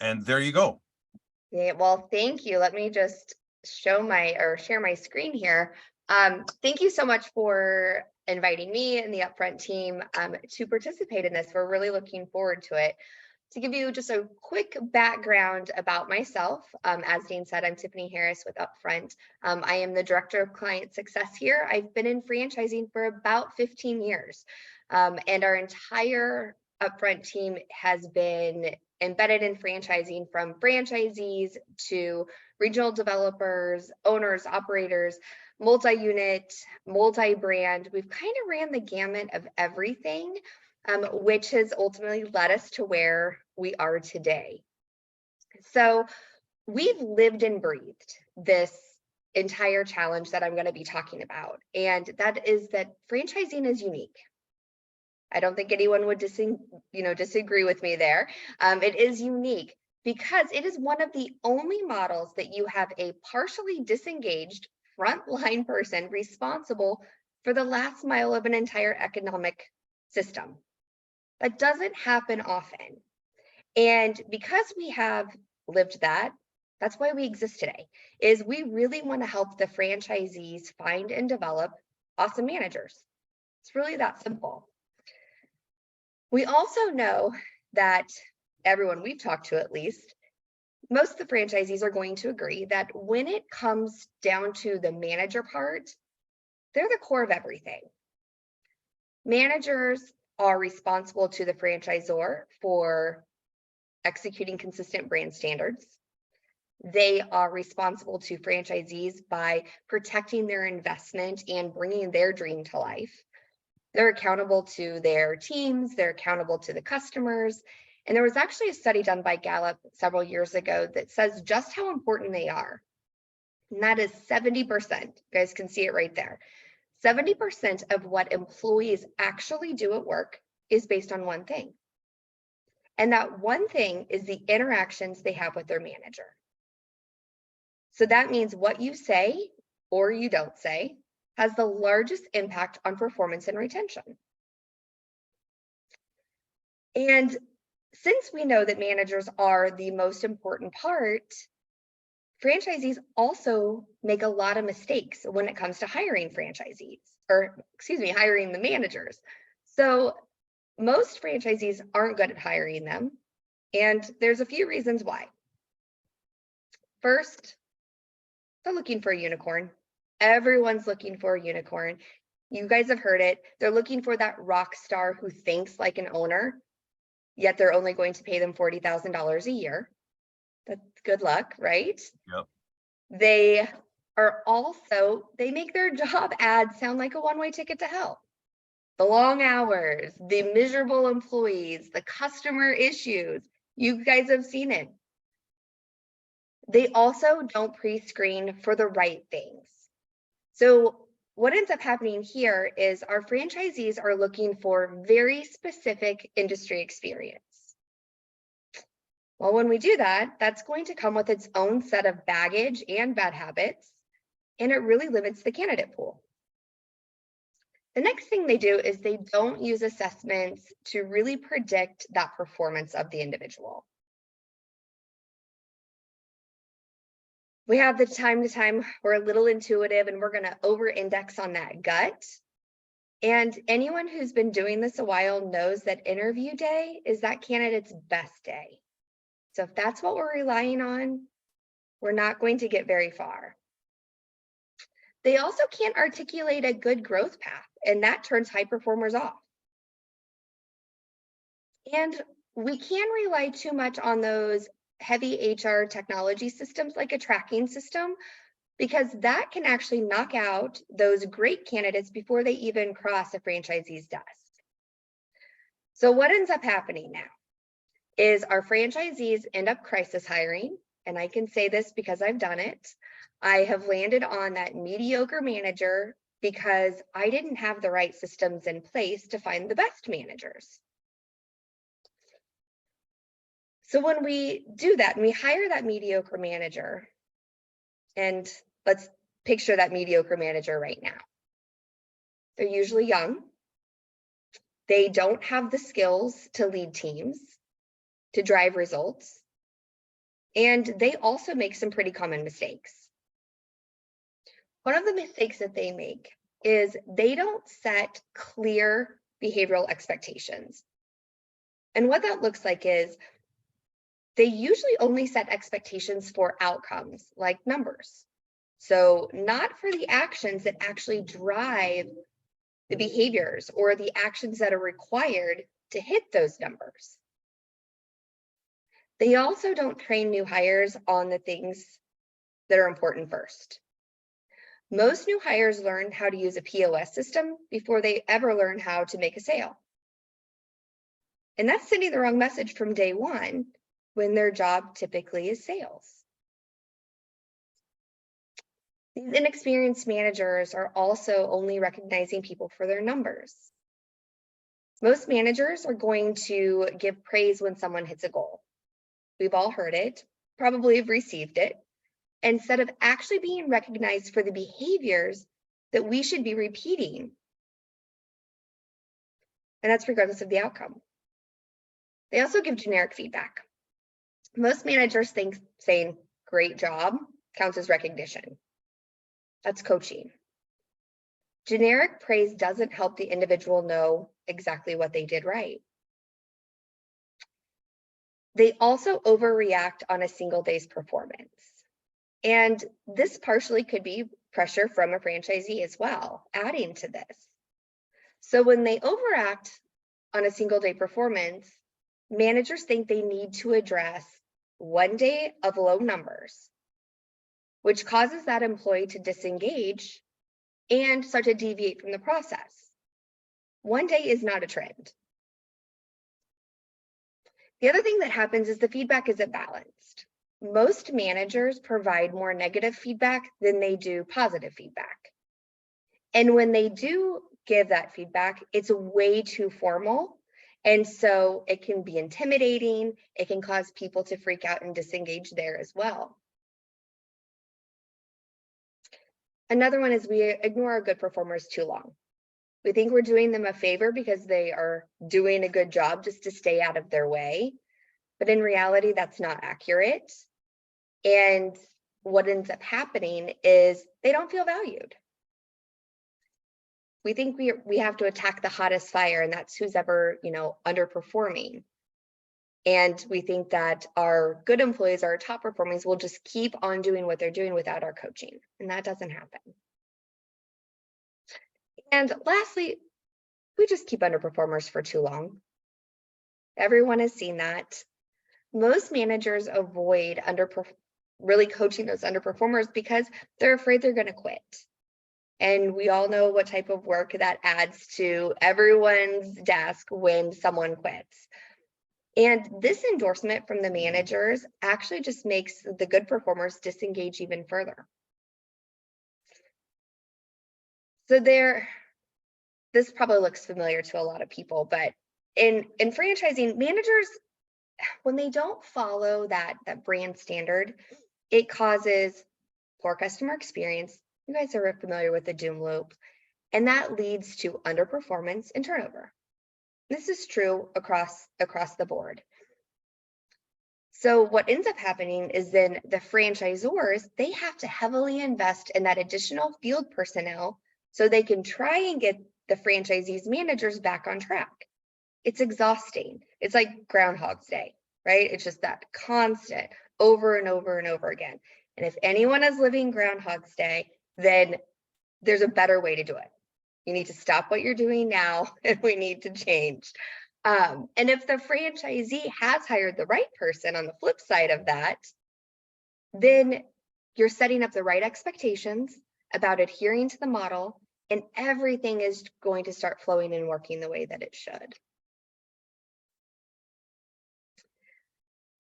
And there you go. Yeah, well, thank you. Let me just share my screen here. Thank you so much for inviting me and the Upfront team to participate in this. We're really looking forward to it. To give you just a quick background about myself, as Dean said, I'm Tiffany Harris with Upfront. I am the Director of Client Success here. I've been in franchising for about 15 years, and our entire Upfront team has been embedded in franchising, from franchisees to regional developers, owners, operators, multi-unit, multi-brand. We've kind of ran the gamut of everything, which has ultimately led us to where we are today. So we've lived and breathed this entire challenge that I'm going to be talking about, and that is that franchising is unique. I don't think anyone would disagree with me there. It is unique because it is one of the only models that you have a partially disengaged frontline person responsible for the last mile of an entire economic system. That doesn't happen often. And because we have lived that, that's why we exist today, is we really want to help the franchisees find and develop awesome managers. It's really that simple. We also know that everyone we've talked to, at least, most of the franchisees are going to agree that when it comes down to the manager part, they're the core of everything. Managers are responsible to the franchisor for executing consistent brand standards. They are responsible to franchisees by protecting their investment and bringing their dream to life. They're accountable to their teams, they're accountable to the customers. And there was actually a study done by Gallup several years ago that says just how important they are. And that is 70%. You guys can see it right there. 70% of what employees actually do at work is based on one thing. And that one thing is the interactions they have with their manager. So that means what you say or you don't say has the largest impact on performance and retention. And since we know that managers are the most important part, franchisees also make a lot of mistakes when it comes to hiring hiring the managers. So most franchisees aren't good at hiring them, and there's a few reasons why. First, they're looking for a unicorn. Everyone's looking for a unicorn. You guys have heard it. They're looking for that rock star who thinks like an owner, yet they're only going to pay them $40,000 a year. That's good luck, right? Yep. They make their job ads sound like a one-way ticket to hell. The long hours, the miserable employees, the customer issues, you guys have seen it. They also don't pre-screen for the right things. So what ends up happening here is our franchisees are looking for very specific industry experience. Well, when we do that, that's going to come with its own set of baggage and bad habits, and it really limits the candidate pool. The next thing they do is they don't use assessments to really predict that performance of the individual. We have the time to time, we're a little intuitive and we're going to over-index on that gut. And anyone who's been doing this a while knows that interview day is that candidate's best day. So if that's what we're relying on, we're not going to get very far. They also can't articulate a good growth path, and that turns high performers off. And we can rely too much on those heavy HR technology systems like a tracking system, because that can actually knock out those great candidates before they even cross a franchisee's desk. So what ends up happening now is our franchisees end up crisis hiring, and I can say this because I've done it. I have landed on that mediocre manager because I didn't have the right systems in place to find the best managers. So when we do that and we hire that mediocre manager, and let's picture that mediocre manager right now. They're usually young. They don't have the skills to lead teams, to drive results. And they also make some pretty common mistakes. One of the mistakes that they make is they don't set clear behavioral expectations. And what that looks like is they usually only set expectations for outcomes like numbers. So not for the actions that actually drive the behaviors or the actions that are required to hit those numbers. They also don't train new hires on the things that are important first. Most new hires learn how to use a POS system before they ever learn how to make a sale. And that's sending the wrong message from day one when their job typically is sales. These inexperienced managers are also only recognizing people for their numbers. Most managers are going to give praise when someone hits a goal. We've all heard it, probably have received it, instead of actually being recognized for the behaviors that we should be repeating. And that's regardless of the outcome. They also give generic feedback. Most managers think saying great job counts as recognition. That's coaching. Generic praise doesn't help the individual know exactly what they did right. They also overreact on a single day's performance. And this partially could be pressure from a franchisee as well, adding to this. So when they overact on a single day performance, managers think they need to address one day of low numbers, which causes that employee to disengage and start to deviate from the process. One day is not a trend. The other thing that happens is the feedback isn't balanced. Most managers provide more negative feedback than they do positive feedback. And when they do give that feedback, it's way too formal. And so it can be intimidating. It can cause people to freak out and disengage there as well. Another one is we ignore our good performers too long. We think we're doing them a favor because they are doing a good job just to stay out of their way. But in reality, that's not accurate. And what ends up happening is they don't feel valued. We think we have to attack the hottest fire, and that's who's ever, underperforming. And we think that our good employees, our top performers, will just keep on doing what they're doing without our coaching. And that doesn't happen. And lastly, we just keep underperformers for too long. Everyone has seen that. Most managers avoid really coaching those underperformers because they're afraid they're going to quit. And we all know what type of work that adds to everyone's desk when someone quits. And this endorsement from the managers actually just makes the good performers disengage even further. So this probably looks familiar to a lot of people, but in franchising, managers, when they don't follow that brand standard, it causes poor customer experience. You guys are familiar with the doom loop, and that leads to underperformance and turnover. This is true across the board. So what ends up happening is then the franchisors, they have to heavily invest in that additional field personnel so they can try and get the franchisees managers back on track. It's exhausting. It's like Groundhog's Day, right? It's just that constant over and over and over again. And if anyone is living Groundhog's Day, then there's a better way to do it. You need to stop what you're doing now, and we need to change. And if the franchisee has hired the right person on the flip side of that, then you're setting up the right expectations about adhering to the model, and everything is going to start flowing and working the way that it should.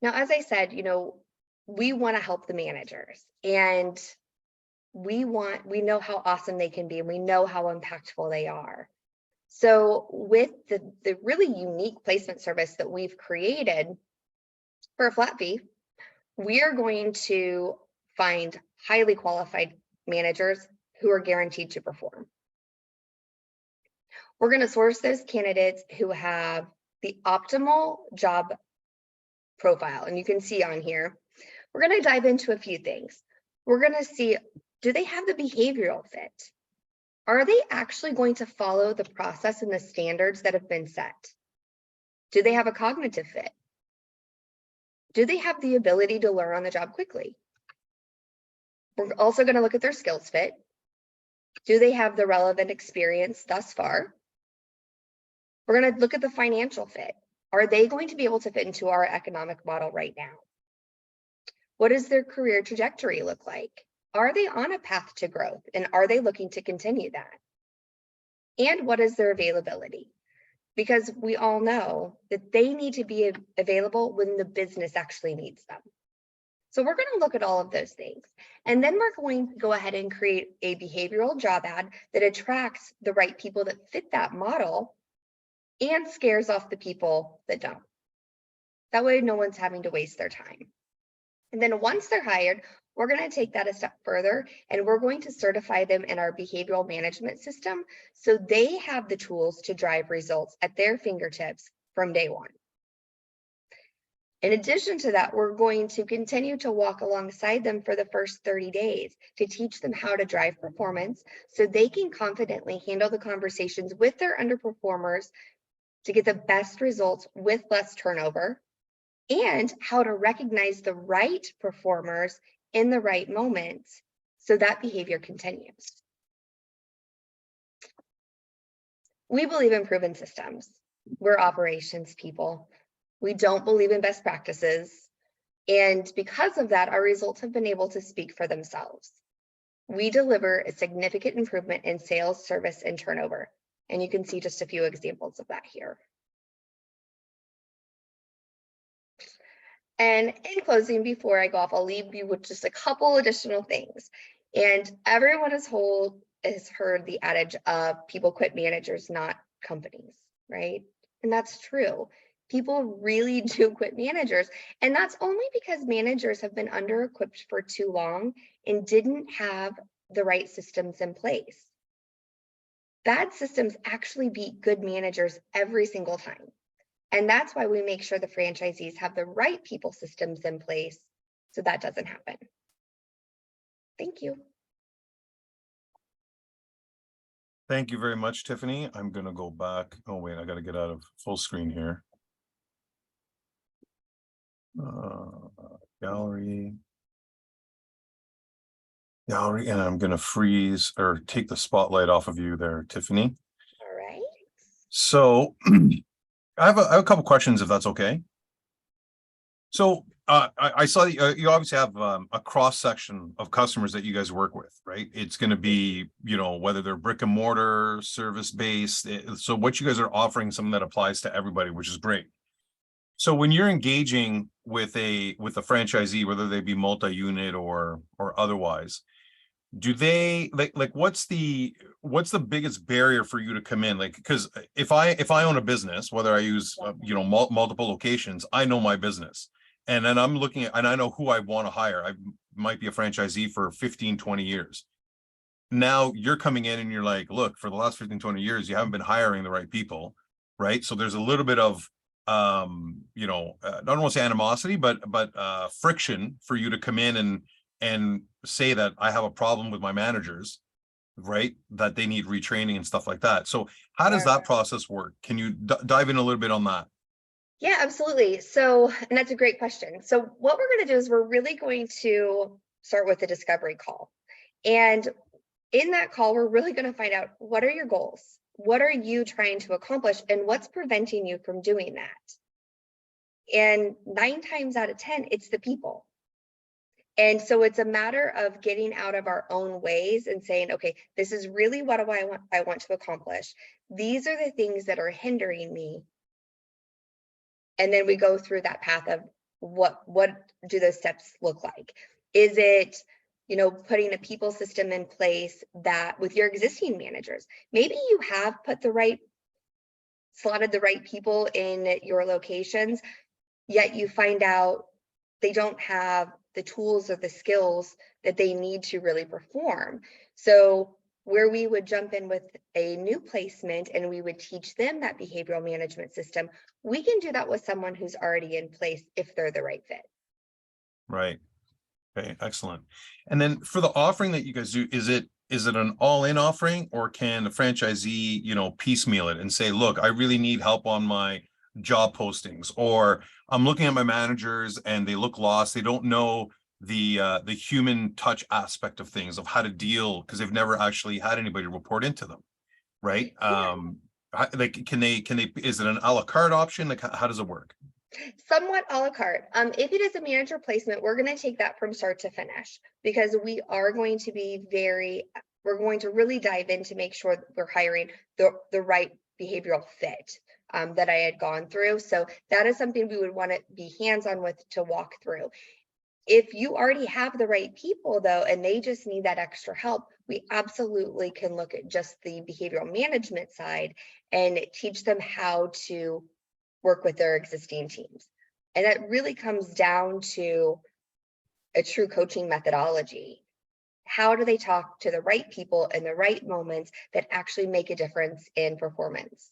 Now, as I said, we want to help the managers, and we know how awesome they can be, and we know how impactful they are. So with the really unique placement service that we've created for a flat fee, we are going to find highly qualified managers who are guaranteed to perform. We're going to source those candidates who have the optimal job profile. And you can see on here, we're going to dive into a few things. We're going to see, do they have the behavioral fit? Are they actually going to follow the process and the standards that have been set? Do they have a cognitive fit? Do they have the ability to learn on the job quickly? We're also going to look at their skills fit. Do they have the relevant experience thus far? We're going to look at the financial fit. Are they going to be able to fit into our economic model right now? What does their career trajectory look like? Are they on a path to growth, and are they looking to continue that? And what is their availability? Because we all know that they need to be available when the business actually needs them. So we're going to look at all of those things. And then we're going to go ahead and create a behavioral job ad that attracts the right people that fit that model and scares off the people that don't. That way, no one's having to waste their time. And then once they're hired, we're going to take that a step further, and we're going to certify them in our behavioral management system so they have the tools to drive results at their fingertips from day one. In addition to that, we're going to continue to walk alongside them for the first 30 days to teach them how to drive performance so they can confidently handle the conversations with their underperformers to get the best results with less turnover, and how to recognize the right performers in the right moments so that behavior continues. We believe in proven systems. We're operations people. We don't believe in best practices. And because of that, our results have been able to speak for themselves. We deliver a significant improvement in sales, service, and turnover. And you can see just a few examples of that here. And in closing, before I go off, I'll leave you with just a couple additional things. And everyone has heard the adage of people quit managers, not companies, right? And that's true. People really do quit managers. And that's only because managers have been under-equipped for too long and didn't have the right systems in place. Bad systems actually beat good managers every single time. And that's why we make sure the franchisees have the right people systems in place so that doesn't happen. Thank you. Thank you very much, Tiffany. I'm going to go back. Oh, wait, I got to get out of full screen here. Gallery, and I'm going to freeze or take the spotlight off of you there, Tiffany. All right. So I have a couple questions, if that's okay. So I saw that you obviously have a cross section of customers that you guys work with, right? It's going to be, you know, whether they're brick and mortar, service based. So what you guys are offering, something that applies to everybody, which is great. So when you're engaging with a franchisee, whether they be multi-unit or otherwise, do they like what's the biggest barrier for you to come in? Like, because if I own a business, whether I use you know, multiple locations, I know my business, and then I'm looking at, and I know who I want to hire. I might be a franchisee for 15-20 years. Now you're coming in and you're like, look, for the last 15-20 years you haven't been hiring the right people, right? So there's a little bit of you know, I don't want to say animosity, but friction for you to come in and say that I have a problem with my managers, right? That they need retraining and stuff like that. So how does that process work? Can you dive in a little bit on that? Yeah, absolutely. So, and that's a great question. So what we're going to do is we're really going to start with the discovery call. And in that call, we're really going to find out, what are your goals? What are you trying to accomplish? And what's preventing you from doing that? And 9 times out of 10, it's the people. And so it's a matter of getting out of our own ways and saying, okay, this is really what I want to accomplish. These are the things that are hindering me. And then we go through that path of what do those steps look like? Is it, you know, putting a people system in place that with your existing managers, maybe you have slotted the right people in your locations, yet you find out they don't have the tools or the skills that they need to really perform. So where we would jump in with a new placement and we would teach them that behavioral management system, we can do that with someone who's already in place if they're the right fit. Right. Okay, excellent. And then for the offering that you guys do, is it an all-in offering, or can the franchisee, piecemeal it and say, look, I really need help on my job postings, or I'm looking at my managers and they look lost. They don't know the human touch aspect of things, of how to deal, because they've never actually had anybody report into them, right? Yeah. Like, can they, is it an a la carte option? Like, how does it work? Somewhat a la carte. If it is a manager placement, we're going to take that from start to finish, because we are going to be we're going to really dive in to make sure that we're hiring the right behavioral fit that I had gone through. So that is something we would want to be hands-on with to walk through. If you already have the right people though, and they just need that extra help, we absolutely can look at just the behavioral management side and teach them how to work with their existing teams. And that really comes down to a true coaching methodology. How do they talk to the right people in the right moments that actually make a difference in performance?